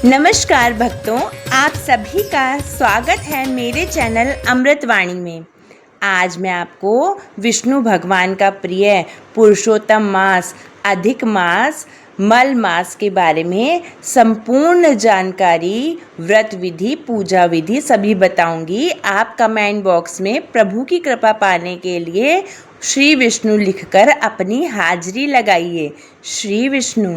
नमस्कार भक्तों, आप सभी का स्वागत है मेरे चैनल अमृतवाणी में। आज मैं आपको विष्णु भगवान का प्रिय पुरुषोत्तम मास, अधिक मास, मल मास के बारे में संपूर्ण जानकारी, व्रत विधि, पूजा विधि सभी बताऊंगी। आप कमेंट बॉक्स में प्रभु की कृपा पाने के लिए श्री विष्णु लिखकर अपनी हाजिरी लगाइए। श्री विष्णु।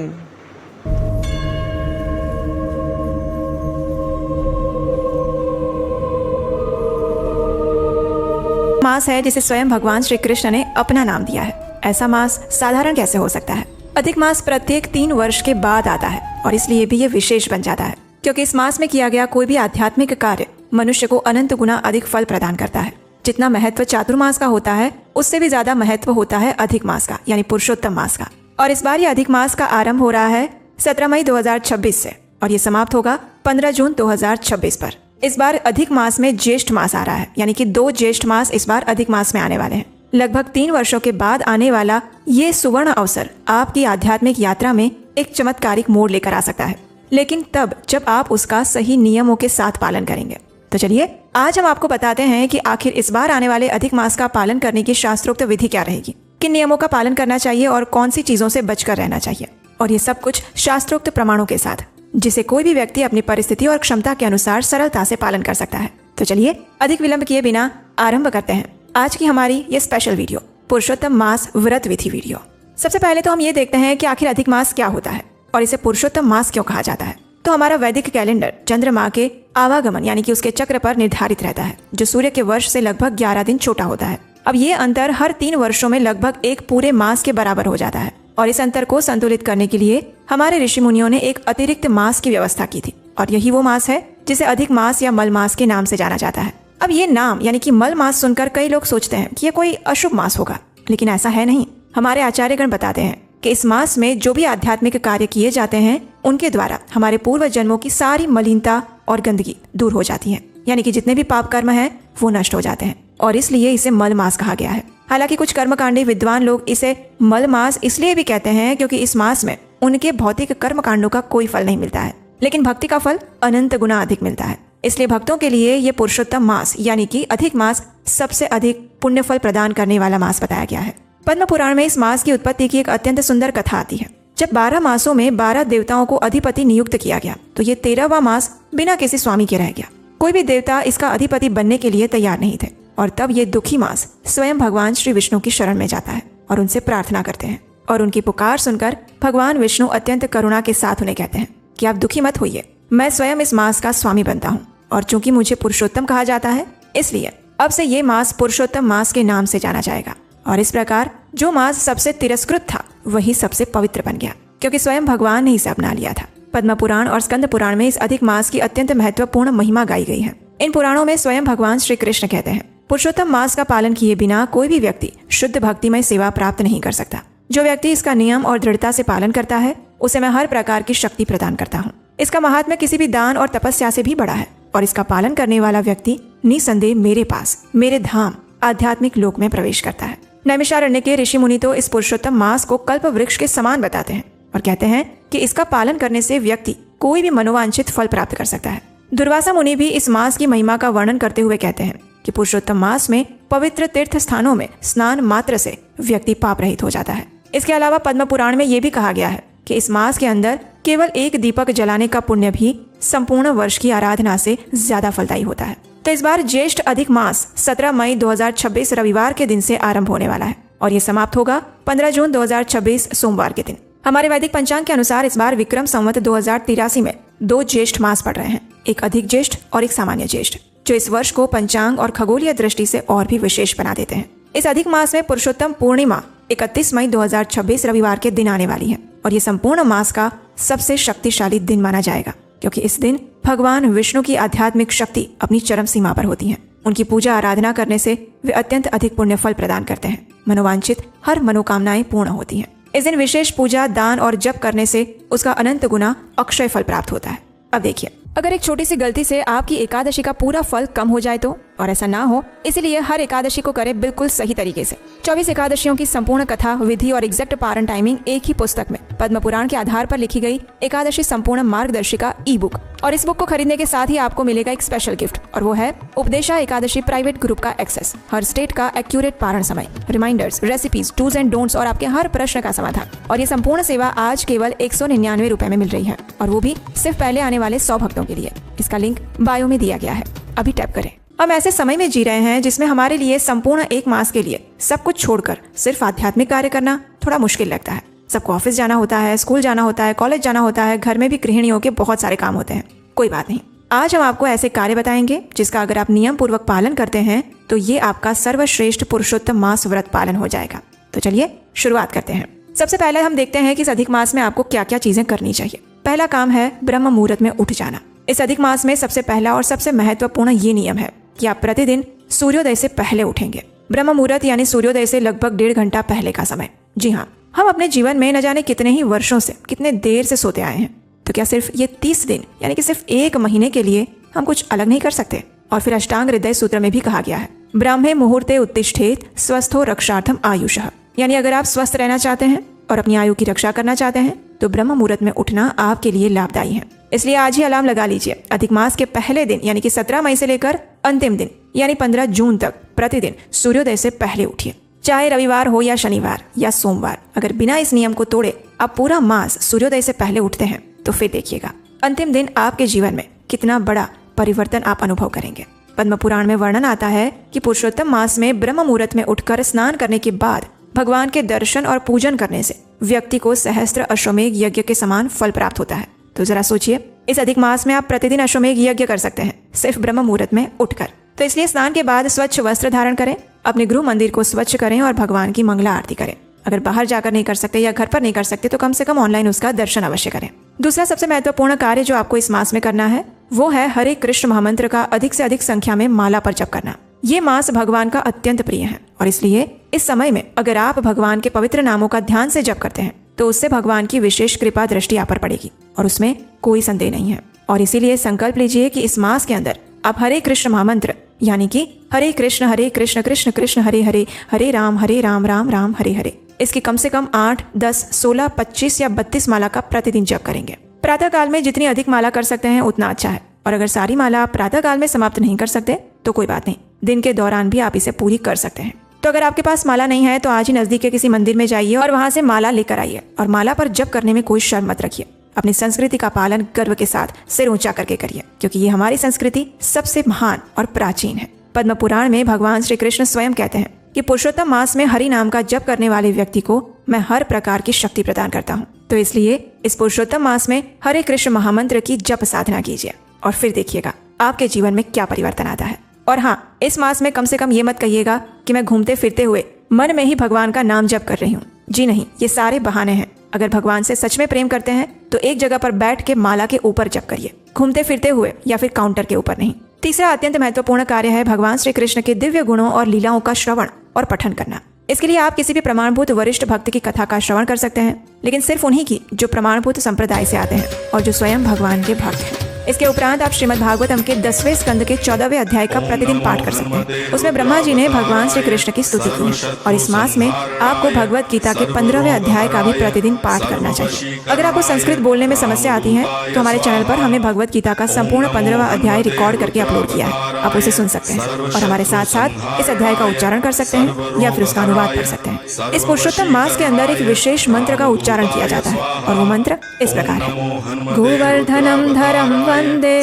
मास है जिसे स्वयं भगवान श्री कृष्ण ने अपना नाम दिया है। ऐसा मास साधारण कैसे हो सकता है? अधिक मास प्रत्येक 3 वर्ष के बाद आता है और इसलिए भी ये विशेष बन जाता है क्योंकि इस मास में किया गया कोई भी आध्यात्मिक कार्य मनुष्य को अनंत गुना अधिक फल प्रदान करता है। जितना महत्व चातुर्मास का होता है उससे भी ज्यादा महत्व होता है अधिक मास का, यानी पुरुषोत्तम मास का। और इस बार ये अधिक मास का आरंभ हो रहा है 17 मई 2026 से और ये समाप्त होगा 15 जून 2026 पर। इस बार अधिक मास में ज्येष्ठ मास आ रहा है, यानी कि 2 ज्येष्ठ मास इस बार अधिक मास में आने वाले हैं। लगभग 3 वर्षों के बाद आने वाला ये सुवर्ण अवसर आपकी आध्यात्मिक यात्रा में एक चमत्कारिक मोड़ लेकर आ सकता है, लेकिन तब जब आप उसका सही नियमों के साथ पालन करेंगे। तो चलिए आज हम आपको बताते हैं कि आखिर इस बार आने वाले अधिक मास का पालन करने की शास्त्रोक्त विधि क्या रहेगी, किन नियमों का पालन करना चाहिए और कौन सी चीजों से बचकर रहना चाहिए, और ये सब कुछ शास्त्रोक्त प्रमाणों के साथ, जिसे कोई भी व्यक्ति अपनी परिस्थिति और क्षमता के अनुसार सरलता से पालन कर सकता है। तो चलिए अधिक विलंब किए बिना आरंभ करते हैं आज की हमारी ये स्पेशल वीडियो, पुरुषोत्तम मास व्रत विधि वीडियो। सबसे पहले तो हम ये देखते हैं कि आखिर अधिक मास क्या होता है और इसे पुरुषोत्तम मास क्यों कहा जाता है। तो हमारा वैदिक कैलेंडर चंद्रमा के आवागमन यानी कि उसके चक्र पर निर्धारित रहता है, जो सूर्य के वर्ष से लगभग 11 दिन छोटा होता है। अब ये अंतर हर 3 वर्षों में लगभग एक पूरे मास के बराबर हो जाता है और इस अंतर को संतुलित करने के लिए हमारे ऋषि मुनियों ने एक अतिरिक्त मास की व्यवस्था की थी और यही वो मास है जिसे अधिक मास या मल मास के नाम से जाना जाता है। अब ये नाम यानी कि मल मास सुनकर कई लोग सोचते हैं कि ये कोई अशुभ मास होगा, लेकिन ऐसा है नहीं। हमारे आचार्यगण बताते हैं कि इस मास में जो भी आध्यात्मिक कार्य किए जाते हैं उनके द्वारा हमारे पूर्व जन्मों की सारी मलिनता और गंदगी दूर हो जाती है, यानी कि जितने भी पाप कर्म हैं वो नष्ट हो जाते हैं और इसलिए इसे मल मास कहा गया है। हालांकि कुछ कर्मकांडी विद्वान लोग इसे मल मास इसलिए भी कहते हैं क्योंकि इस मास में उनके भौतिक कर्म कांडों का कोई फल नहीं मिलता है, लेकिन भक्ति का फल अनंत गुना अधिक मिलता है। इसलिए भक्तों के लिए ये पुरुषोत्तम मास यानी कि अधिक मास सबसे अधिक पुण्य फल प्रदान करने वाला मास बताया गया है। पद्म पुराण में इस मास की उत्पत्ति की एक अत्यंत सुंदर कथा आती है। जब 12 मासों में 12 देवताओं को अधिपति नियुक्त किया गया तो ये 13वां मास बिना किसी स्वामी के रह गया। कोई भी देवता इसका अधिपति बनने के लिए तैयार नहीं थे और तब ये दुखी मास स्वयं भगवान श्री विष्णु की शरण में जाता है और उनसे प्रार्थना करते हैं और उनकी पुकार सुनकर भगवान विष्णु अत्यंत करुणा के साथ उन्हें कहते हैं कि आप दुखी मत होइए, मैं स्वयं इस मास का स्वामी बनता हूँ और चूंकि मुझे पुरुषोत्तम कहा जाता है इसलिए अब से ये मास पुरुषोत्तम मास के नाम से जाना जाएगा। और इस प्रकार जो मास सबसे तिरस्कृत था वही सबसे पवित्र बन गया क्योंकि स्वयं भगवान ने इसे अपना लिया था। पद्म पुराण और स्कंद पुराण में इस अधिक मास की अत्यंत महत्वपूर्ण महिमा गाई गई है। इन पुराणों में स्वयं भगवान श्री कृष्ण कहते हैं, पुरुषोत्तम मास का पालन किए बिना कोई भी व्यक्ति शुद्ध भक्तिमय सेवा प्राप्त नहीं कर सकता। जो व्यक्ति इसका नियम और दृढ़ता से पालन करता है उसे मैं हर प्रकार की शक्ति प्रदान करता हूँ। इसका महात्म्य किसी भी दान और तपस्या से भी बड़ा है और इसका पालन करने वाला व्यक्ति निसंदेह मेरे पास, मेरे धाम आध्यात्मिक लोक में प्रवेश करता है। नैमिषारण्य के ऋषि मुनि तो इस पुरुषोत्तम मास को कल्प वृक्ष के समान बताते हैं और कहते हैं कि इसका पालन करने से व्यक्ति कोई भी मनोवांछित फल प्राप्त कर सकता है। दुर्वासा मुनि भी इस मास की महिमा का वर्णन करते हुए कहते हैं कि पुरुषोत्तम मास में पवित्र तीर्थ स्थानों में स्नान मात्र से व्यक्ति पाप रहित हो जाता है। इसके अलावा पद्म पुराण में ये भी कहा गया है कि इस मास के अंदर केवल एक दीपक जलाने का पुण्य भी संपूर्ण वर्ष की आराधना से ज्यादा फलदायी होता है। तो इस बार ज्येष्ठ अधिक मास 17 मई 2026 रविवार के दिन से आरंभ होने वाला है और ये समाप्त होगा 15 जून 2026 सोमवार के दिन। हमारे वैदिक पंचांग के अनुसार इस बार विक्रम संवत 2083 में 2 ज्येष्ठ मास पड़ रहे हैं, एक अधिक ज्येष्ठ और एक सामान्य ज्येष्ठ, जो इस वर्ष को पंचांग और खगोलीय दृष्टि से और भी विशेष बना देते हैं। इस अधिक मास में पुरुषोत्तम पूर्णिमा 31 मई 2026 रविवार के दिन आने वाली है और ये संपूर्ण मास का सबसे शक्तिशाली दिन माना जाएगा क्योंकि इस दिन भगवान विष्णु की आध्यात्मिक शक्ति अपनी चरम सीमा पर होती है। उनकी पूजा आराधना करने से वे अत्यंत अधिक पुण्य फल प्रदान करते हैं। मनोवांछित हर मनोकामनाएं पूर्ण होती हैं। इस दिन विशेष पूजा, दान और जप करने से उसका अनंत गुना अक्षय फल प्राप्त होता है। अब देखिए, अगर एक छोटी सी गलती से आपकी एकादशी का पूरा फल कम हो जाए तो और ऐसा ना हो इसीलिए हर एकादशी को करें बिल्कुल सही तरीके से। 24 एकादशियों की संपूर्ण कथा, विधि और एग्जैक्ट पारण टाइमिंग एक ही पुस्तक में पद्म पुराण के आधार पर लिखी गई एकादशी संपूर्ण मार्गदर्शिका ई बुक। और इस बुक को खरीदने के साथ ही आपको मिलेगा एक स्पेशल गिफ्ट, और वो है उपदेशा एकादशी प्राइवेट ग्रुप का एक्सेस, हर स्टेट का एक्यूरेट पारण समय, reminders, recipes, dos and don'ts और आपके हर प्रश्न का समाधान। और ये संपूर्ण सेवा आज केवल 199 रुपए में मिल रही है, और वो भी सिर्फ पहले आने वाले 100 भक्तों के लिए। इसका लिंक बायो में दिया गया है, अभी टैप करें। हम ऐसे समय में जी रहे हैं जिसमें हमारे लिए संपूर्ण 1 मास के लिए सब कुछ छोड़कर सिर्फ आध्यात्मिक कार्य करना थोड़ा मुश्किल लगता है। सबको ऑफिस जाना होता है, स्कूल जाना होता है, कॉलेज जाना होता है, घर में भी गृहिणियों के बहुत सारे काम होते हैं। कोई बात नहीं, आज हम आपको ऐसे कार्य बताएंगे जिसका अगर आप नियम पूर्वक पालन करते हैं तो ये आपका सर्वश्रेष्ठ पुरुषोत्तम मास व्रत पालन हो जाएगा। तो चलिए शुरुआत करते हैं। सबसे पहले हम देखते हैं कि इस अधिक मास में आपको क्या क्या चीजें करनी चाहिए। पहला काम है ब्रह्म मुहूर्त में उठ जाना। इस अधिक मास में सबसे पहला और सबसे महत्वपूर्ण ये नियम है कि आप प्रतिदिन सूर्योदय से पहले उठेंगे। ब्रह्म मुहूर्त यानी सूर्योदय से लगभग 1.5 घंटा पहले का समय। जी हाँ, हम अपने जीवन में न जाने कितने ही वर्षों से कितने देर से सोते आए हैं, तो क्या सिर्फ ये 30 दिन यानी कि सिर्फ 1 महीने के लिए हम कुछ अलग नहीं कर सकते? और फिर अष्टांग हृदय सूत्र में भी कहा गया है, ब्राह्मे मुहूर्ते उत्तिष्ठेत स्वस्थो रक्षार्थम आयुषः। यानी अगर आप स्वस्थ रहना चाहते हैं और अपनी आयु की रक्षा करना चाहते हैं तो ब्रह्म मुहूर्त में उठना आपके लिए लाभदायी है। इसलिए आज ही अलार्म लगा लीजिए। अधिक मास के पहले दिन यानी कि 17 मई से लेकर अंतिम दिन यानी 15 जून तक प्रतिदिन सूर्योदय से पहले उठिए, चाहे रविवार हो या शनिवार या सोमवार। अगर बिना इस नियम को तोड़े आप पूरा मास सूर्योदय से पहले उठते हैं तो फिर देखिएगा अंतिम दिन आपके जीवन में कितना बड़ा परिवर्तन आप अनुभव करेंगे। पद्म पुराण में वर्णन आता है कि पुरुषोत्तम मास में ब्रह्म मुहूर्त में उठकर स्नान करने के बाद भगवान के दर्शन और पूजन करने से व्यक्ति को सहस्त्र अश्वमेघ यज्ञ के समान फल प्राप्त होता है। तो जरा सोचिए, इस अधिक मास में आप प्रतिदिन अश्वमेघ यज्ञ कर सकते हैं सिर्फ ब्रह्म मुहूर्त में उठकर। तो इसलिए स्नान के बाद स्वच्छ वस्त्र धारण करें, अपने गृह मंदिर को स्वच्छ करें और भगवान की मंगला आरती करें। अगर बाहर जाकर नहीं कर सकते या घर पर नहीं कर सकते तो कम से कम ऑनलाइन उसका दर्शन अवश्य करें। दूसरा सबसे महत्वपूर्ण कार्य जो आपको इस मास में करना है वो है हरे कृष्ण महामंत्र का अधिक से अधिक संख्या में माला पर जप करना। ये मास भगवान का अत्यंत प्रिय है और इसलिए इस समय में अगर आप भगवान के पवित्र नामों का ध्यान से जप करते हैं तो उससे भगवान की विशेष कृपा दृष्टि आप पर पड़ेगी और उसमें कोई संदेह नहीं है। और इसीलिए संकल्प लीजिए कि इस मास के अंदर आप हरे कृष्ण महामंत्र यानी कि हरे कृष्ण कृष्ण कृष्ण हरे हरे, हरे राम राम राम हरे हरे, इसकी कम से कम 8, 10, 16, 25 या 32 माला का प्रतिदिन जप करेंगे। प्रातः काल में जितनी अधिक माला कर सकते हैं उतना अच्छा है, और अगर सारी माला आप प्रातः काल में समाप्त नहीं कर सकते तो कोई बात नहीं, दिन के दौरान भी आप इसे पूरी कर सकते हैं। तो अगर आपके पास माला नहीं है तो आज ही नजदीक के किसी मंदिर में जाइए और वहां से माला लेकर आइए। और माला पर जप करने में कोई शर्म मत रखिए। अपनी संस्कृति का पालन गर्व के साथ सिर ऊंचा करके करिए, क्योंकि ये हमारी संस्कृति सबसे महान और प्राचीन है। पद्म पुराण में भगवान श्री कृष्ण स्वयं कहते हैं कि पुरुषोत्तम मास में हरि नाम का जप करने वाले व्यक्ति को मैं हर प्रकार की शक्ति प्रदान करता हूँ। तो इसलिए इस पुरुषोत्तम मास में हरे कृष्ण महामंत्र की जप साधना कीजिए और फिर देखिएगा आपके जीवन में क्या परिवर्तन आता है। और हाँ, इस मास में कम से कम ये मत कहिएगा कि मैं घूमते फिरते हुए मन में ही भगवान का नाम जप कर रही हूँ। जी नहीं, ये सारे बहाने हैं। अगर भगवान से सच में प्रेम करते हैं तो एक जगह पर बैठ के माला के ऊपर जप करिए, घूमते फिरते हुए या फिर काउंटर के ऊपर नहीं। तीसरा अत्यंत महत्वपूर्ण कार्य है भगवान श्री कृष्ण के दिव्य गुणों और लीलाओं का श्रवण और पठन करना। इसके लिए आप किसी भी प्रमाणभूत वरिष्ठ भक्त की कथा का श्रवण कर सकते हैं, लेकिन सिर्फ उन्हीं की जो प्रमाणभूत संप्रदाय से आते हैं और जो स्वयं भगवान के भक्त हैं। इसके उपरांत आप श्रीमद् भागवतम के 10वें स्कंद के 14वें अध्याय का प्रतिदिन पाठ कर सकते हैं। उसमें ब्रह्मा जी ने भगवान श्री कृष्ण की स्तुति की है और इस मास में आपको भगवत गीता के 15वें अध्याय का भी प्रतिदिन पाठ करना चाहिए। अगर आपको संस्कृत बोलने में समस्या आती है तो हमारे चैनल पर हमने भगवत गीता का संपूर्ण 15वां अध्याय रिकॉर्ड करके अपलोड किया है, आप उसे सुन सकते हैं और हमारे साथ साथ इस अध्याय का उच्चारण कर सकते हैं या फिर उसका अनुवाद कर सकते हैं। इस पुरुषोत्तम मास के अंदर एक विशेष मंत्र का उच्चारण किया जाता है और वो मंत्र इस प्रकार है, गोवर्धनम धरम वंदे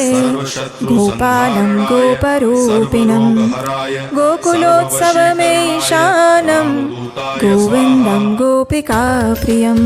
गोपालं गोपरूपिणं गोकुलोत्सवमें ईशानं गोविंदं गोपिका प्रियम्।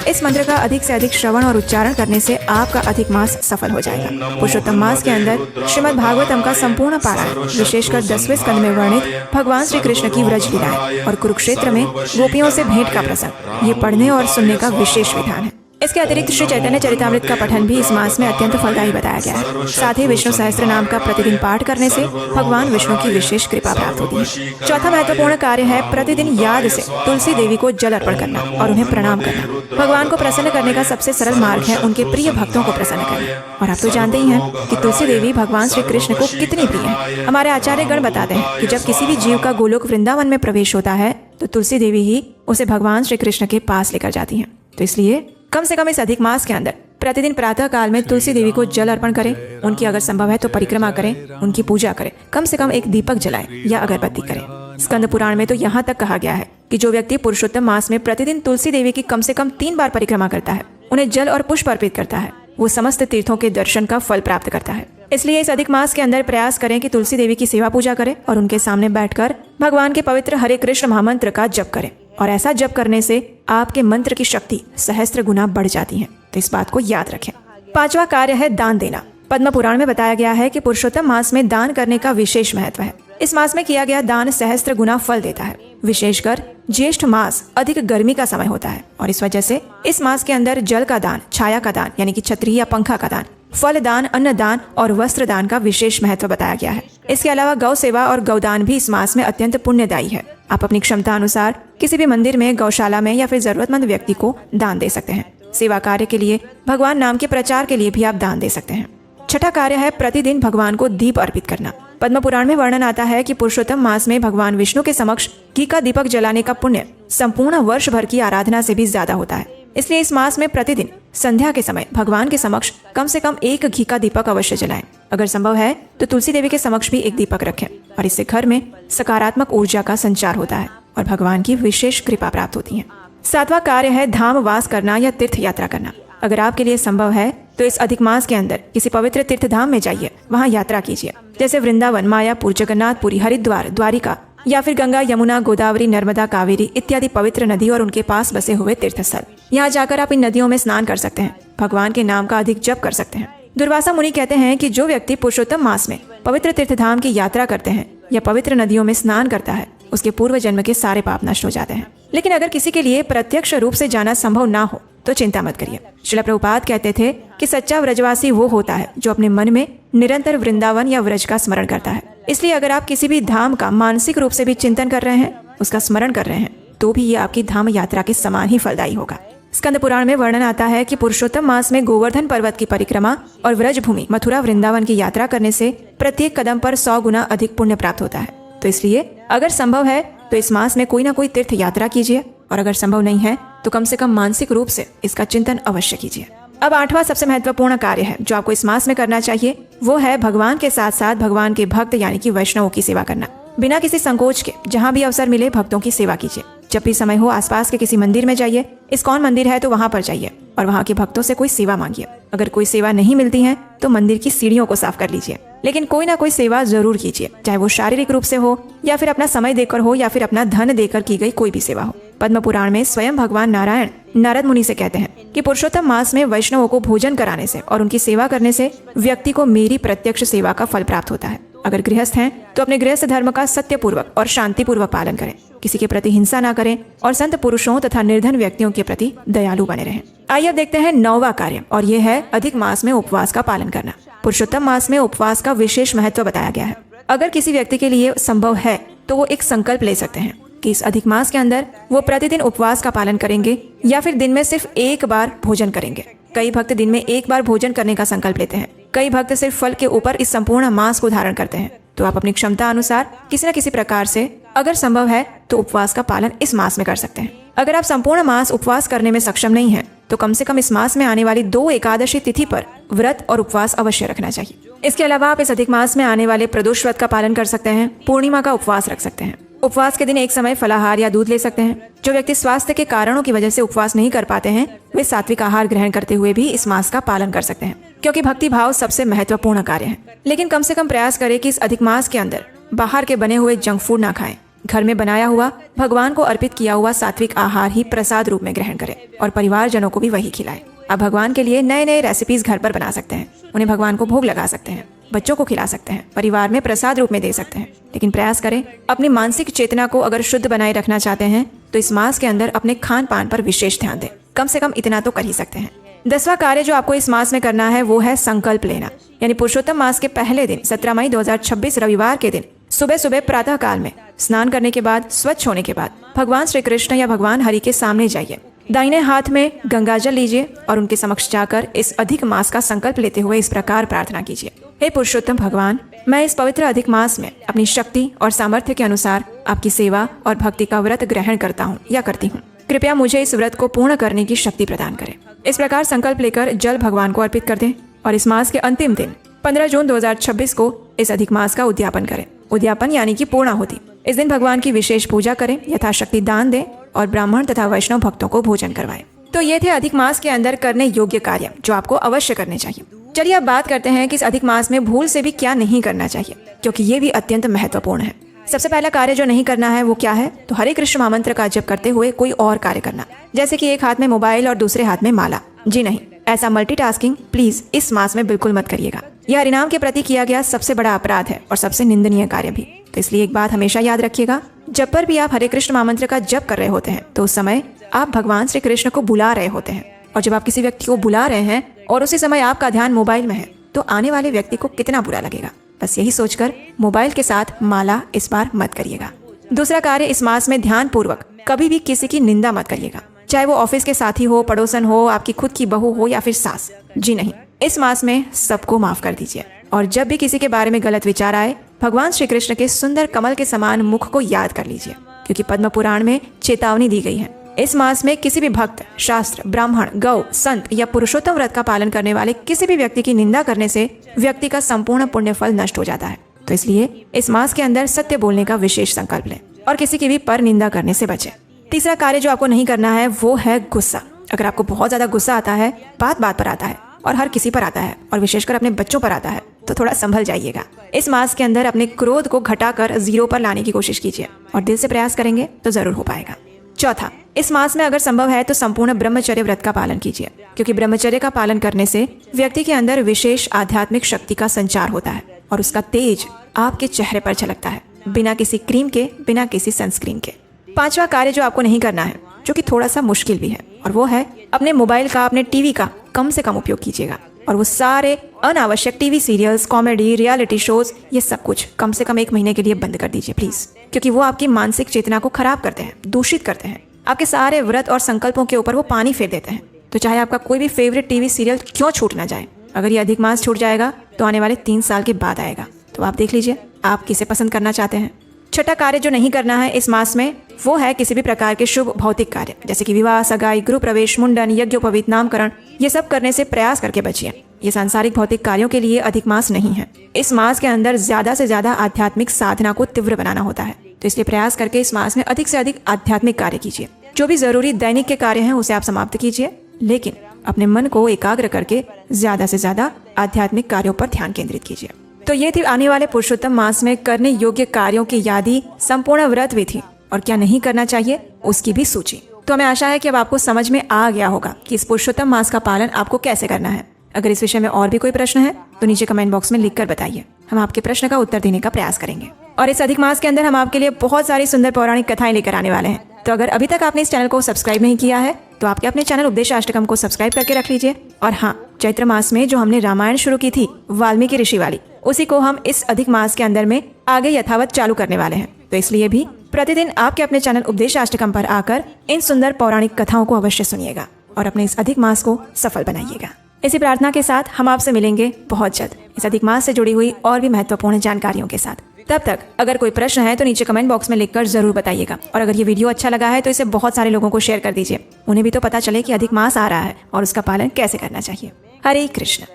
इस मंत्र का अधिक से अधिक श्रवण और उच्चारण करने से आपका अधिक मास सफल हो जाएगा। पुरुषोत्तम मास के अंदर श्रीमद् भागवतम का संपूर्ण पारायण, विशेषकर 10वें स्कंद में वर्णित भगवान श्री कृष्ण की व्रज लीलाएं और कुरुक्षेत्र में गोपियों से भेंट का प्रसंग, ये पढ़ने और सुनने का विशेष विधान है। इसके अतिरिक्त श्री चैतन्य चरितामृत का पठन भी इस मास में अत्यंत फलदायी बताया गया है। साथ ही विष्णु सहस्त्र नाम का प्रतिदिन पाठ करने से भगवान विष्णु की विशेष कृपा प्राप्त होती है। चौथा महत्वपूर्ण कार्य है प्रतिदिन याद से तुलसी देवी को जल अर्पण करना और उन्हें प्रणाम करना। भगवान को प्रसन्न करने का सबसे सरल मार्ग है उनके प्रिय भक्तों को प्रसन्न करना। और आप तो जानते ही हैं कि तुलसी देवी भगवान श्री कृष्ण को कितनी प्रिय है। हमारे आचार्य गण बताते हैं कि जब किसी भी जीव का गोलोक वृंदावन में प्रवेश होता है तो तुलसी देवी ही उसे भगवान श्री कृष्ण के पास लेकर जाती हैं। तो इसलिए कम से कम इस अधिक मास के अंदर प्रतिदिन प्रातः काल में तुलसी देवी को जल अर्पण करें, उनकी अगर संभव है तो परिक्रमा करें, उनकी पूजा करें, कम से कम एक दीपक जलाएं या अगरबत्ती करें। स्कंद पुराण में तो यहाँ तक कहा गया है कि जो व्यक्ति पुरुषोत्तम मास में प्रतिदिन तुलसी देवी की कम से कम 3 बार परिक्रमा करता है, उन्हें जल और पुष्प अर्पित करता है, वो समस्त तीर्थों के दर्शन का फल प्राप्त करता है। इसलिए इस अधिक मास के अंदर प्रयास करें कि तुलसी देवी की सेवा पूजा करें और उनके सामने बैठकर भगवान के पवित्र हरे कृष्ण महामंत्र का जप करें। और ऐसा जप करने से आपके मंत्र की शक्ति सहस्त्र गुना बढ़ जाती है। तो इस बात को याद रखें। 5वां कार्य है दान देना। पद्म पुराण में बताया गया है कि पुरुषोत्तम मास में दान करने का विशेष महत्व है। इस मास में किया गया दान सहस्त्र गुना फल देता है। विशेषकर ज्येष्ठ मास अधिक गर्मी का समय होता है और इस वजह से इस मास के अंदर जल का दान, छाया का दान यानी कि छतरी या पंखा का दान, फल दान, अन्न दान और वस्त्र दान का विशेष महत्व बताया गया है। इसके अलावा गौ सेवा और गौदान भी इस मास में अत्यंत पुण्यदायी है। आप अपनी क्षमता अनुसार किसी भी मंदिर में, गौशाला में या फिर जरूरतमंद व्यक्ति को दान दे सकते हैं। सेवा कार्य के लिए, भगवान नाम के प्रचार के लिए भी आप दान दे सकते हैं। 6ठा कार्य है प्रतिदिन भगवान को दीप अर्पित करना। पद्म पुराण में वर्णन आता है कि पुरुषोत्तम मास में भगवान विष्णु के समक्ष घी का दीपक जलाने का पुण्य संपूर्ण वर्ष भर की आराधना से भी ज्यादा होता है। इसलिए इस मास में प्रतिदिन संध्या के समय भगवान के समक्ष कम से कम 1 घी का दीपक अवश्य जलाएं। अगर संभव है तो तुलसी देवी के समक्ष भी 1 दीपक रखें और इससे घर में सकारात्मक ऊर्जा का संचार होता है और भगवान की विशेष कृपा प्राप्त होती है। 7वां कार्य है धाम वास करना या तीर्थ यात्रा करना। अगर आपके लिए संभव है तो इस अधिक मास के अंदर किसी पवित्र तीर्थ धाम में जाइए, वहाँ यात्रा कीजिए, जैसे वृंदावन, मायापुर, जगन्नाथपुरी, हरिद्वार, द्वारिका या फिर गंगा, यमुना, गोदावरी, नर्मदा, कावेरी इत्यादि पवित्र नदी और उनके पास बसे हुए तीर्थ स्थल। यहाँ जाकर आप इन नदियों में स्नान कर सकते हैं, भगवान के नाम का अधिक जप कर सकते हैं। दुर्वासा मुनि कहते हैं कि जो व्यक्ति पुरुषोत्तम मास में पवित्र तीर्थ धाम की यात्रा करते हैं या पवित्र नदियों में स्नान करता है, उसके पूर्व जन्म के सारे पाप नष्ट हो जाते हैं। लेकिन अगर किसी के लिए प्रत्यक्ष रूप से जाना संभव ना हो तो चिंता मत करिए। श्रील प्रभुपाद कहते थे कि सच्चा व्रजवासी वो होता है जो अपने मन में निरंतर वृंदावन या व्रज का स्मरण करता है। इसलिए अगर आप किसी भी धाम का मानसिक रूप से भी चिंतन कर रहे हैं, उसका स्मरण कर रहे हैं, तो भी ये आपकी धाम यात्रा के समान ही फलदायी होगा। स्कंद पुराण में वर्णन आता है कि पुरुषोत्तम मास में गोवर्धन पर्वत की परिक्रमा और व्रज भूमि मथुरा वृंदावन की यात्रा करने से प्रत्येक कदम पर 100 गुना अधिक पुण्य प्राप्त होता है। तो इसलिए अगर संभव है तो इस मास में कोई ना कोई तीर्थ यात्रा कीजिए और अगर संभव नहीं है तो कम से कम मानसिक रूप से इसका चिंतन अवश्य कीजिए। अब 8वां सबसे महत्वपूर्ण कार्य है जो आपको इस मास में करना चाहिए, वो है भगवान के साथ साथ भगवान के भक्त यानी कि वैष्णवों की सेवा करना। बिना किसी संकोच के जहाँ भी अवसर मिले भक्तों की सेवा कीजिए। जब भी समय हो आसपास के किसी मंदिर में जाइए, इस्कॉन मंदिर है तो वहाँ पर जाइए और वहाँ के भक्तों से कोई सेवा मांगिए। अगर कोई सेवा नहीं मिलती है तो मंदिर की सीढ़ियों को साफ कर लीजिए, लेकिन कोई ना कोई सेवा जरूर कीजिए, चाहे वो शारीरिक रूप से हो या फिर अपना समय देकर हो या फिर अपना धन देकर की गई कोई भी सेवा हो। पद्म पुराण में स्वयं भगवान नारायण नारद मुनि से कहते हैं कि पुरुषोत्तम मास में वैष्णवों को भोजन कराने से और उनकी सेवा करने से व्यक्ति को मेरी प्रत्यक्ष सेवा का फल प्राप्त होता है। अगर गृहस्थ हैं तो अपने गृहस्थ धर्म का सत्यपूर्वक और शांतिपूर्वक पालन करें, किसी के प्रति हिंसा ना करें और संत पुरुषों तथा निर्धन व्यक्तियों के प्रति दयालु बने रहें। आइए अब देखते हैं 9वां कार्य और ये है अधिक मास में उपवास का पालन करना। पुरुषोत्तम मास में उपवास का विशेष महत्व बताया गया है। अगर किसी व्यक्ति के लिए संभव है तो वो एक संकल्प ले सकते हैं कि इस अधिक मास के अंदर वो प्रतिदिन उपवास का पालन करेंगे या फिर दिन में सिर्फ 1 बार भोजन करेंगे। कई भक्त दिन में 1 बार भोजन करने का संकल्प लेते हैं, कई भक्त सिर्फ फल के ऊपर इस संपूर्ण मास को धारण करते हैं। तो आप अपनी क्षमता अनुसार किसी न किसी प्रकार से अगर संभव है तो उपवास का पालन इस मास में कर सकते हैं। अगर आप संपूर्ण मास उपवास करने में सक्षम नहीं हैं, तो कम से कम इस मास में आने वाली 2 एकादशी तिथि पर व्रत और उपवास अवश्य रखना चाहिए। इसके अलावा आप इस अधिक मास में आने वाले प्रदोष व्रत का पालन कर सकते हैं, पूर्णिमा का उपवास रख सकते हैं। उपवास के दिन एक समय फलाहार या दूध ले सकते हैं। जो व्यक्ति स्वास्थ्य के कारणों की वजह से उपवास नहीं कर पाते हैं, वे सात्विक आहार ग्रहण करते हुए भी इस मास का पालन कर सकते हैं, क्योंकि भक्ति भाव सबसे महत्वपूर्ण कार्य है। लेकिन कम से कम प्रयास करें कि इस अधिक मास के अंदर बाहर के बने हुए जंक फूड ना खाएं। घर में बनाया हुआ, भगवान को अर्पित किया हुआ सात्विक आहार ही प्रसाद रूप में ग्रहण करें और परिवारजनों को भी वही खिलाएं। आप भगवान के लिए नए नए रेसिपीज घर पर बना सकते हैं, उन्हें भगवान को भोग लगा सकते हैं, बच्चों को खिला सकते हैं, परिवार में प्रसाद रूप में दे सकते हैं। लेकिन प्रयास करें अपनी मानसिक चेतना को अगर शुद्ध बनाए रखना चाहते हैं तो इस मास के अंदर अपने खान पान पर विशेष ध्यान दें। कम से कम इतना तो कर ही सकते हैं। 10वां कार्य जो आपको इस मास में करना है वो है संकल्प लेना। यानी पुरुषोत्तम मास के पहले दिन 17 मई 2026 रविवार के दिन सुबह सुबह प्रातः काल में स्नान करने के बाद, स्वच्छ होने के बाद भगवान श्री कृष्ण या भगवान हरि के सामने जाइए। दाहिने हाथ में गंगाजल लीजिए और उनके समक्ष जाकर इस अधिक मास का संकल्प लेते हुए इस प्रकार प्रार्थना कीजिए। हे पुरुषोत्तम भगवान, मैं इस पवित्र अधिक मास में अपनी शक्ति और सामर्थ्य के अनुसार आपकी सेवा और भक्ति का व्रत ग्रहण करता हूँ या करती हूँ। कृपया मुझे इस व्रत को पूर्ण करने की शक्ति प्रदान करें। इस प्रकार संकल्प लेकर जल भगवान को अर्पित कर दें और इस मास के अंतिम दिन 15 जून 2026 को इस अधिक मास का उद्यापन करें। उद्यापन यानी कि पूर्णाहुति। इस दिन भगवान की विशेष पूजा करें, यथाशक्ति दान दें और ब्राह्मण तथा वैष्णव भक्तों को भोजन करवाएं। तो ये थे अधिक मास के अंदर करने योग्य कार्य जो आपको अवश्य करने चाहिए। चलिए अब बात करते हैं कि इस अधिक मास में भूल से भी क्या नहीं करना चाहिए, क्योंकि ये भी अत्यंत महत्वपूर्ण है। सबसे पहला कार्य जो नहीं करना है वो क्या है, तो हरे कृष्ण महामंत्र का जप करते हुए कोई और कार्य करना, जैसे कि एक हाथ में मोबाइल और दूसरे हाथ में माला। जी नहीं, ऐसा मल्टीटास्किंग प्लीज इस मास में बिल्कुल मत करिएगा। यह हरिनाम के प्रति किया गया सबसे बड़ा अपराध है और सबसे निंदनीय कार्य भी। तो इसलिए एक बात हमेशा याद रखिएगा, जब पर भी आप हरे कृष्ण महामंत्र का जप कर रहे होते हैं तो उस समय आप भगवान श्री कृष्ण को बुला रहे होते हैं। और जब आप किसी व्यक्ति को बुला रहे हैं और उसी समय आपका ध्यान मोबाइल में है तो आने वाले व्यक्ति को कितना बुरा लगेगा। बस यही सोचकर मोबाइल के साथ माला इस बार मत करिएगा। दूसरा कार्य, इस मास में ध्यान पूर्वक कभी भी किसी की निंदा मत करिएगा, चाहे वो ऑफिस के साथी हो, पड़ोसन हो, आपकी खुद की बहू हो या फिर सास। जी नहीं, इस मास में सबको माफ कर दीजिए। और जब भी किसी के बारे में गलत विचार आए, भगवान श्री कृष्ण के सुंदर कमल के समान मुख को याद कर लीजिए, क्योंकि पद्म पुराण में चेतावनी दी गई है। इस मास में किसी भी भक्त, शास्त्र, ब्राह्मण, गौ, संत या पुरुषोत्तम व्रत का पालन करने वाले किसी भी व्यक्ति की निंदा करने से व्यक्ति का संपूर्ण पुण्य फल नष्ट हो जाता है। तो इसलिए इस मास के अंदर सत्य बोलने का विशेष संकल्प लें और किसी की भी पर निंदा करने से बचें। तीसरा कार्य जो आपको नहीं करना है वो है गुस्सा। अगर आपको बहुत ज्यादा गुस्सा आता है, बात बात पर आता है और हर किसी पर आता है और विशेषकर अपने बच्चों पर आता है, तो थोड़ा संभल जाइएगा। इस मास के अंदर अपने क्रोध को घटाकर 0 पर लाने की कोशिश कीजिए और दिल से प्रयास करेंगे तो जरूर हो पाएगा। चौथा, इस मास में अगर संभव है तो संपूर्ण ब्रह्मचर्य व्रत का पालन कीजिए, क्योंकि ब्रह्मचर्य का पालन करने से व्यक्ति के अंदर विशेष आध्यात्मिक शक्ति का संचार होता है और उसका तेज आपके चेहरे पर झलकता है, बिना किसी क्रीम के, बिना किसी सनस्क्रीन के। पांचवा कार्य जो आपको नहीं करना है, जो कि थोड़ा सा मुश्किल भी है, और वो है अपने मोबाइल का, अपने टीवी का कम से कम उपयोग कीजिएगा और वो सारे अनावश्यक TV serials, comedy, reality shows, ये सब कुछ कम से कम 1 महीने के लिए बंद कर दीजिए प्लीज, क्योंकि वो आपकी मानसिक चेतना को खराब करते हैं, दूषित करते हैं। आपके सारे व्रत और संकल्पों के ऊपर वो पानी फेर देते हैं। तो चाहे आपका कोई भी फेवरेट टीवी सीरियल क्यों छूट ना जाए, अगर ये अधिक मास छूट जाएगा तो आने वाले 3 साल के बाद आएगा। तो आप देख लीजिए आप किसे पसंद करना चाहते हैं। छठा कार्य जो नहीं करना है इस मास में वो है किसी भी प्रकार के शुभ भौतिक कार्य, जैसे कि विवाह, सगाई, गृह प्रवेश, मुंडन, यज्ञोपवीत, नामकरण, ये सब करने से प्रयास करके बचिए। ये सांसारिक भौतिक कार्यों के लिए अधिक मास नहीं है। इस मास के अंदर ज्यादा से ज्यादा आध्यात्मिक साधना को तीव्र बनाना होता है। तो इसलिए प्रयास करके इस मास में अधिक से अधिक आध्यात्मिक कार्य कीजिए। जो भी जरूरी दैनिक के कार्य हैं उसे आप समाप्त कीजिए, लेकिन अपने मन को एकाग्र करके ज्यादा से ज्यादा आध्यात्मिक कार्यों पर ध्यान केंद्रित कीजिए। तो ये थी आने वाले पुरुषोत्तम मास में करने योग्य कार्यों की यादी, संपूर्ण व्रत विधि और क्या नहीं करना चाहिए उसकी भी सूची। तो हमें आशा है कि अब आपको समझ में आ गया होगा कि इस पुरुषोत्तम मास का पालन आपको कैसे करना है। अगर इस विषय में और भी कोई प्रश्न है तो नीचे कमेंट बॉक्स में लिखकर बताइए, हम आपके प्रश्न का उत्तर देने का प्रयास करेंगे। और इस अधिक मास के अंदर हम आपके लिए बहुत सारी सुंदर पौराणिक कथाएं लेकर आने वाले हैं। तो अगर अभी तक आपने इस चैनल को सब्सक्राइब नहीं किया है तो आपके अपने चैनल उपदेशाष्टकम को सब्सक्राइब करके रख लीजिए। और हाँ, चैत्र मास में जो हमने रामायण शुरू की थी वाल्मीकि ऋषि वाली, उसी को हम इस अधिक मास के अंदर में आगे यथावत चालू करने वाले हैं। तो इसलिए भी प्रतिदिन आपके अपने चैनल उपदेशाष्टकम पर आकर इन सुंदर पौराणिक कथाओं को अवश्य सुनिएगा और अपने इस अधिक मास को सफल बनाइएगा। इसी प्रार्थना के साथ हम आपसे मिलेंगे बहुत जल्द इस अधिक मास से जुड़ी हुई और भी महत्वपूर्ण जानकारियों के साथ। तब तक अगर कोई प्रश्न है तो नीचे कमेंट बॉक्स में लिखकर जरूर बताइएगा। और अगर ये वीडियो अच्छा लगा है तो इसे बहुत सारे लोगों को शेयर कर दीजिए, उन्हें भी तो पता चले कि अधिक मास आ रहा है और उसका पालन कैसे करना चाहिए। हरे कृष्ण।